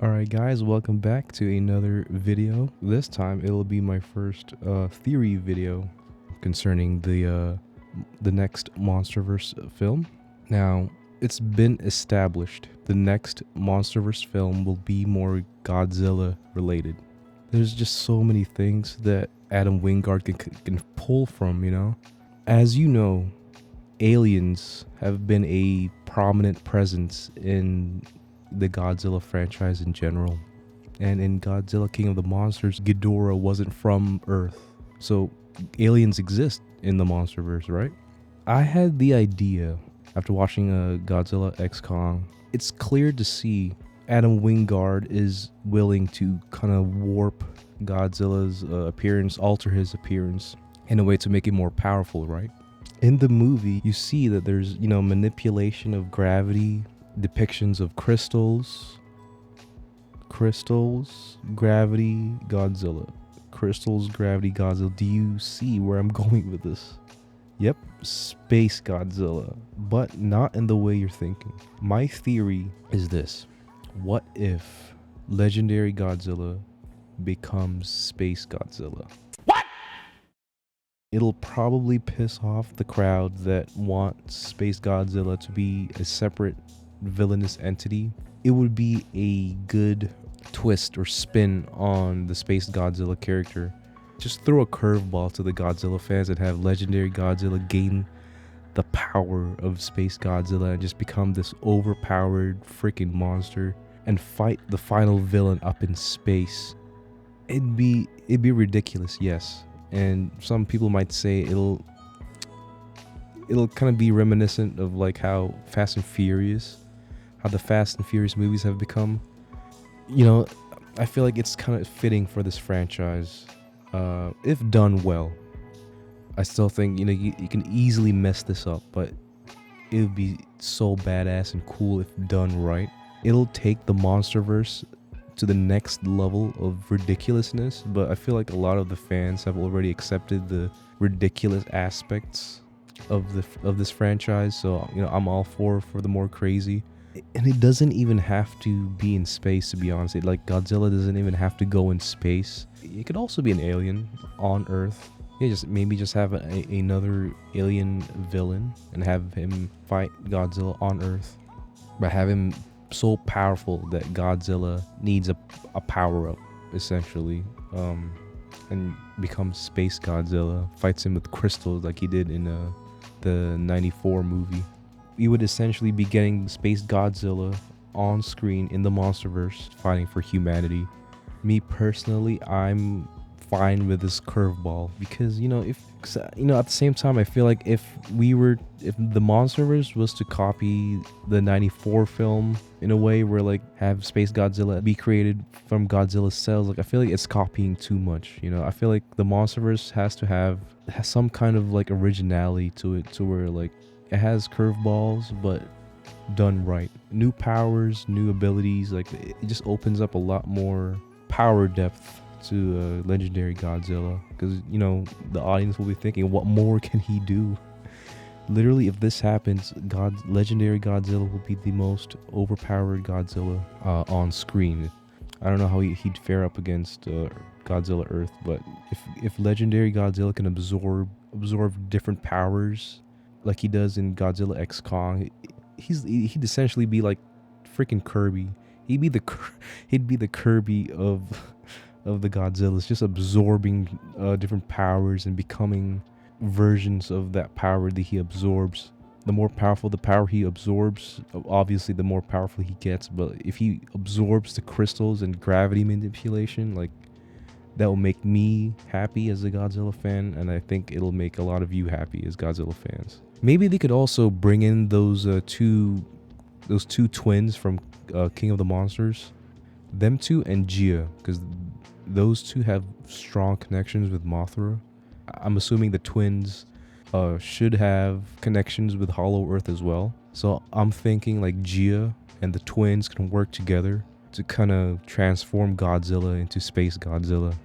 Alright guys, welcome back to another video. This time it'll be my first theory video concerning the next MonsterVerse film. Now, it's been established the next MonsterVerse film will be more Godzilla related. There's just so many things that Adam Wingard can pull from, you know? As you know, aliens have been a prominent presence in the Godzilla franchise in general. And in Godzilla King of the Monsters, Ghidorah wasn't from Earth. So aliens exist in the MonsterVerse, right? I had the idea after watching Godzilla X Kong. It's clear to see Adam Wingard is willing to kind of warp Godzilla's appearance, alter his appearance in a way to make it more powerful, right? In the movie, you see that there's, manipulation of gravity, depictions of crystals, gravity, Godzilla. Crystals, gravity, Godzilla. Do you see where I'm going with this? Yep, SpaceGodzilla, but not in the way you're thinking. My theory is this. What if legendary Godzilla becomes SpaceGodzilla? It'll probably piss off the crowd that wants SpaceGodzilla to be a separate villainous entity. It would be a good twist or spin on the SpaceGodzilla character. Just throw a curveball to the Godzilla fans and have legendary Godzilla gain the power of SpaceGodzilla and just become this overpowered freaking monster and fight the final villain up in space. It'd be ridiculous, yes. And some people might say it'll kind of be reminiscent of like how the Fast and Furious movies have become. I feel like it's kind of fitting for this franchise, if done well. I still think you can easily mess this up, but it would be so badass and cool if done right. It'll take the MonsterVerse to the next level of ridiculousness, but I feel like a lot of the fans have already accepted the ridiculous aspects of this franchise. So I'm all for the more crazy. And it doesn't even have to be in space, to be honest. Like Godzilla doesn't even have to go in space. It could also be an alien on Earth. Yeah, just have another alien villain and have him fight Godzilla on Earth, but have him so powerful that Godzilla needs a power up, essentially, and becomes SpaceGodzilla, fights him with crystals like he did in the 94 movie. You would essentially be getting SpaceGodzilla on screen in the MonsterVerse fighting for humanity. Me personally, I'm fine with this curveball because at the same time I feel like if the MonsterVerse was to copy the 94 film in a way where like have SpaceGodzilla be created from Godzilla's cells, like I feel like it's copying too much. I feel like the MonsterVerse has some kind of like originality to it, to where like it has curveballs but done right. New powers, new abilities, like it just opens up a lot more power depth to legendary Godzilla, because the audience will be thinking, what more can he do? Literally, if this happens, legendary Godzilla will be the most overpowered Godzilla on screen. I don't know how he'd fare up against Godzilla Earth, but if legendary Godzilla can absorb different powers like he does in Godzilla X Kong, he'd essentially be like freaking Kirby. He'd be the Kirby of the Godzillas, just absorbing different powers and becoming versions of that power that he absorbs. The more powerful the power he absorbs, obviously the more powerful he gets. But if he absorbs the crystals and gravity manipulation, like that will make me happy as a Godzilla fan, and I think it'll make a lot of you happy as Godzilla fans. Maybe they could also bring in those two twins from King of the Monsters, them two and Gia, because those two have strong connections with Mothra. I'm assuming the twins should have connections with Hollow Earth as well. So I'm thinking like Gia and the twins can work together to kind of transform Godzilla into SpaceGodzilla,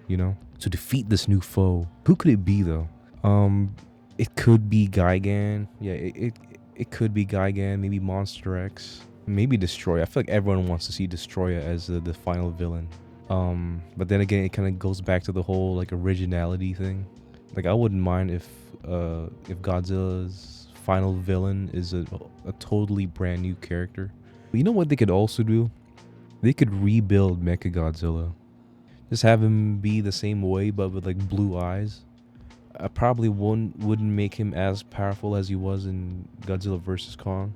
to defeat this new foe. Who could it be though? It could be Gigan. Yeah, it could be Gigan, maybe Monster X. Maybe Destroyer. I feel like everyone wants to see Destroyer as the final villain. But then again, it kind of goes back to the whole like originality thing. Like I wouldn't mind if Godzilla's final villain is a totally brand new character. You know what they could also do? They could rebuild Mechagodzilla. Just have him be the same way but with like blue eyes. I probably wouldn't make him as powerful as he was in Godzilla vs Kong.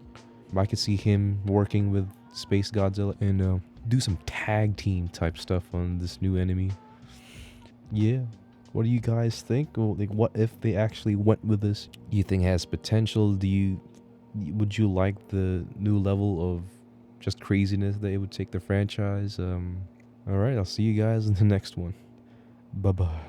But I could see him working with SpaceGodzilla and do some tag team type stuff on this new enemy. Yeah. What do you guys think? Or, like, what if they actually went with this? Do you think it has potential? Would you like the new level of just craziness that it would take the franchise? All right, I'll see you guys in the next one. Bye bye.